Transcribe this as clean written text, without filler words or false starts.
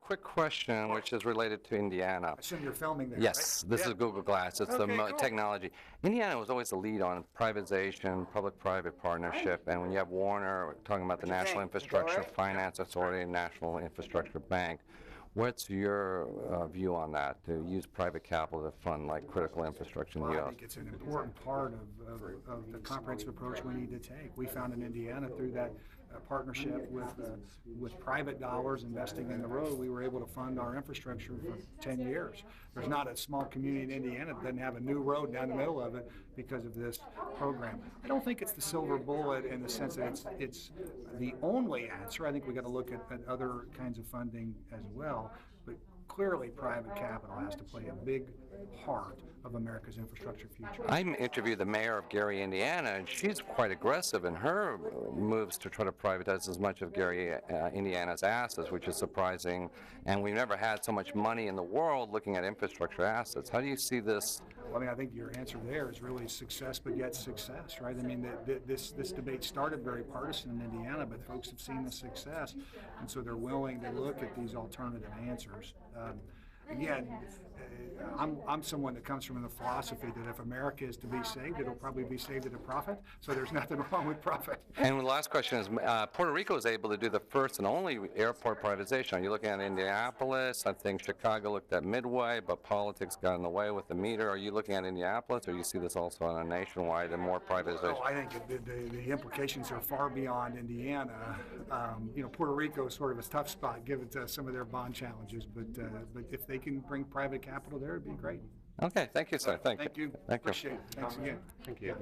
quick question, which is related to Indiana. I assume you're filming there, Yes, right? this is Google Glass. It's Okay, the cool. technology. Indiana was always the lead on privatization, public-private partnership, and when you have Warner talking about the What'd you National think? Infrastructure All right? Finance Authority and National Infrastructure Bank, what's your view on that, to use private capital to fund like critical infrastructure in the Well, I U.S.? think it's an important part of the comprehensive approach we need to take. We found in Indiana through that partnership with private dollars investing in the road, we were able to fund our infrastructure for 10 years. There's not a small community in Indiana that doesn't have a new road down the middle of it because of this program. I don't think it's the silver bullet in the sense that it's the only answer. I think we got to look at other kinds of funding as well. But clearly private capital has to play a big part of America's infrastructure future. I interviewed the mayor of Gary, Indiana, and she's quite aggressive in her moves to try to privatize as much of Gary, Indiana's assets, which is surprising. And we've never had so much money in the world looking at infrastructure assets. How do you see this? Well, I mean, I think your answer there is really success begets success, right? I mean, this debate started very partisan in Indiana, but folks have seen the success, and so they're willing to look at these alternative answers. Again, I'm someone that comes from the philosophy that if America is to be saved, it'll probably be saved at a profit, so there's nothing wrong with profit. And the last question is, Puerto Rico is able to do the first and only airport privatization. Are you looking at Indianapolis? I think Chicago looked at Midway, but politics got in the way with the meter. Are you looking at Indianapolis, or you see this also on a nationwide and more privatization? Oh, I think the implications are far beyond Indiana. You know, Puerto Rico is sort of a tough spot given to some of their bond challenges, but if they can bring private capital there, it'd be great. Okay, thank you, sir. Thank you. Thank you. Appreciate it. Thanks again. Thank you.